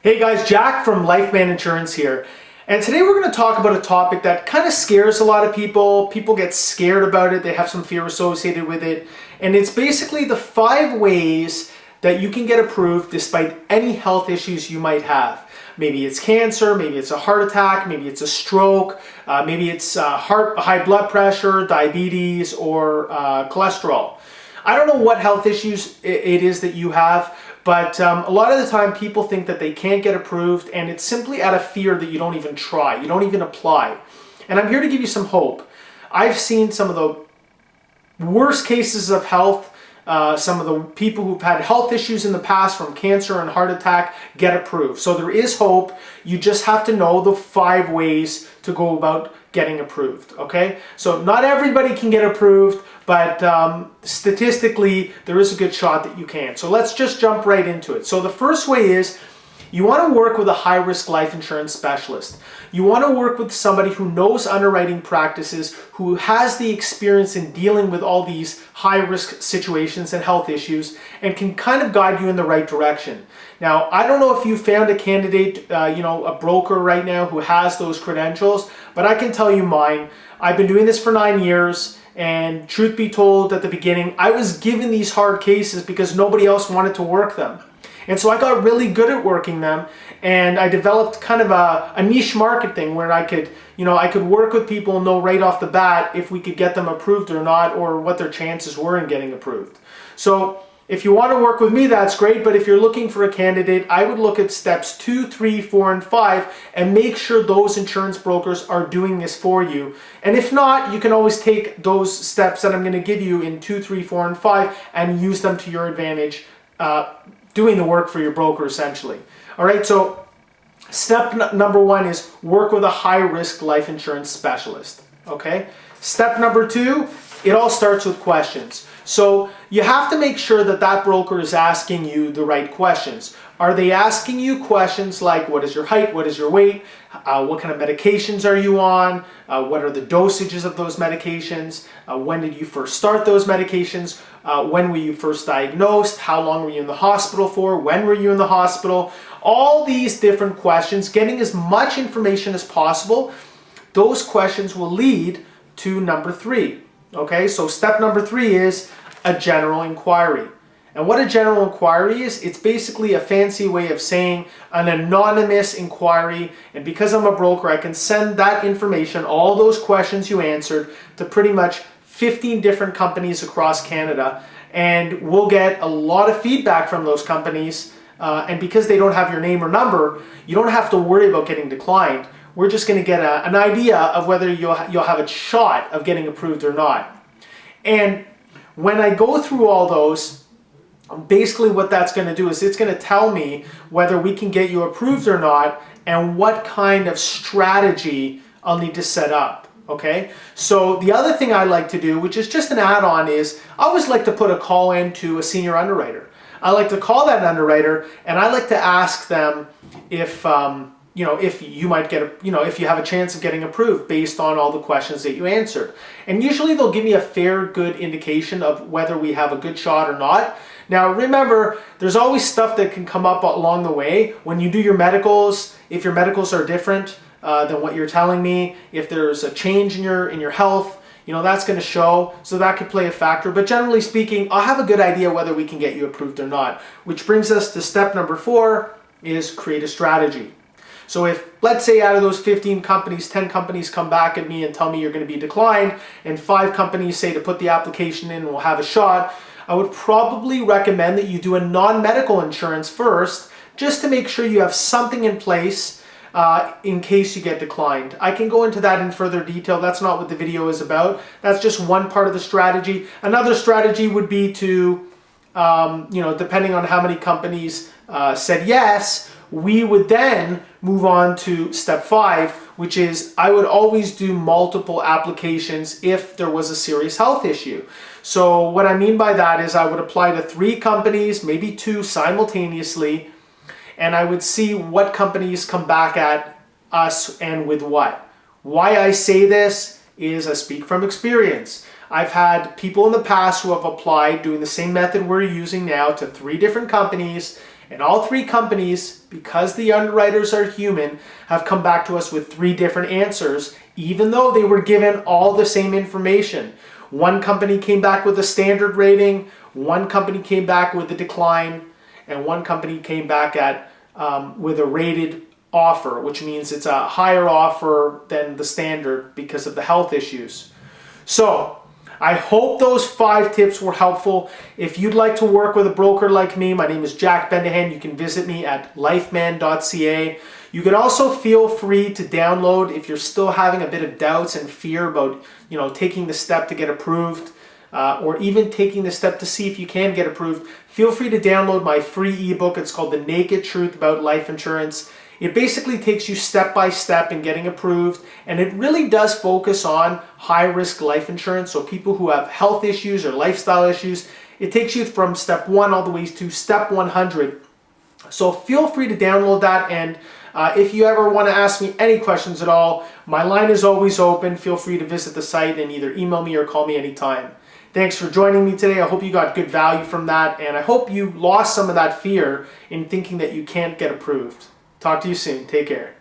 Hey guys, Jack from Lifeman Insurance here. And today we're going to talk about a topic that kind of scares a lot of people. People get scared about it. They have some fear associated with it. And it's basically the 5 ways that you can get approved despite any health issues you might have. Maybe it's cancer, maybe it's a heart attack, maybe it's a stroke, maybe it's high blood pressure, diabetes, or cholesterol. I don't know what health issues it is that you have, but a lot of the time people think that they can't get approved, and it's simply out of fear that you don't even try, you don't even apply. And I'm here to give you some hope. I've seen some of the worst cases of health, some of the people who've had health issues in the past from cancer and heart attack get approved. So there is hope. You just have to know the 5 ways to go about getting approved, okay? So not everybody can get approved, but statistically, there is a good shot that you can. So let's just jump right into it. So the first way is you want to work with a high-risk life insurance specialist. You want to work with somebody who knows underwriting practices, who has the experience in dealing with all these high-risk situations and health issues, and can kind of guide you in the right direction. Now, I don't know if you found a candidate, a broker right now who has those credentials, but I can tell you mine. I've been doing this for 9 years. And truth be told, at the beginning, I was given these hard cases because nobody else wanted to work them. And so I got really good at working them, and I developed kind of a niche market thing where I could work with people and know right off the bat if we could get them approved or not, or what their chances were in getting approved. So if you want to work with me, that's great, but if you're looking for a candidate, I would look at steps 2, 3, 4, and 5 and make sure those insurance brokers are doing this for you. And if not, you can always take those steps that I'm going to give you in 2, 3, 4, and 5 and use them to your advantage, doing the work for your broker essentially. All right, so step number 1 is work with a high-risk life insurance specialist, okay? Step number 2, it all starts with questions. So you have to make sure that that broker is asking you the right questions. Are they asking you questions like, what is your height, what is your weight, what kind of medications are you on, what are the dosages of those medications, when did you first start those medications, when were you first diagnosed, how long were you in the hospital for, when were you in the hospital, all these different questions, getting as much information as possible. Those questions will lead to number 3. Okay, so step number 3 is a general inquiry. And what a general inquiry is, it's basically a fancy way of saying an anonymous inquiry. And because I'm a broker, I can send that information, all those questions you answered, to pretty much 15 different companies across Canada. And we'll get a lot of feedback from those companies. And because they don't have your name or number, you don't have to worry about getting declined. We're just going to get an idea of whether you'll have a shot of getting approved or not. And when I go through all those, basically what that's going to do is it's going to tell me whether we can get you approved or not and what kind of strategy I'll need to set up. Okay? So the other thing I like to do, which is just an add-on, is I always like to put a call in to a senior underwriter. I like to call that underwriter and I like to ask them if if you might get, if you have a chance of getting approved based on all the questions that you answered. And usually they'll give me a fair, good indication of whether we have a good shot or not. Now remember, there's always stuff that can come up along the way. When you do your medicals, if your medicals are different than what you're telling me, if there's a change in your health, that's going to show, so that could play a factor. But generally speaking, I'll have a good idea whether we can get you approved or not. Which brings us to step number 4, is create a strategy. So if, let's say, out of those 15 companies, 10 companies come back at me and tell me you're going to be declined, and 5 companies say to put the application in and we'll have a shot, I would probably recommend that you do a non-medical insurance first, just to make sure you have something in place in case you get declined. I can go into that in further detail. That's not what the video is about. That's just one part of the strategy. Another strategy would be to, depending on how many companies said yes, we would then move on to step 5, which is I would always do multiple applications if there was a serious health issue. So what I mean by that is I would apply to 3 companies, maybe 2 simultaneously, and I would see what companies come back at us and with what. Why I say this is I speak from experience. I've had people in the past who have applied doing the same method we're using now to 3 different companies, And all three companies, because the underwriters are human, have come back to us with three different answers, even though they were given all the same information. One company came back with a standard rating, one company came back with a decline, and one company came back with a rated offer, which means it's a higher offer than the standard because of the health issues. So I hope those 5 tips were helpful. If you'd like to work with a broker like me, my name is Jack Bendahan. You can visit me at lifeman.ca. You can also feel free to download if you're still having a bit of doubts and fear about, taking the step to get approved, or even taking the step to see if you can get approved. Feel free to download my free ebook. It's called The Naked Truth About Life Insurance. It basically takes you step by step in getting approved, and it really does focus on high-risk life insurance. So people who have health issues or lifestyle issues, it takes you from step 1 all the way to step 100. So feel free to download that, and if you ever want to ask me any questions at all, my line is always open. Feel free to visit the site and either email me or call me anytime. Thanks for joining me today. I hope you got good value from that, and I hope you lost some of that fear in thinking that you can't get approved. Talk to you soon. Take care.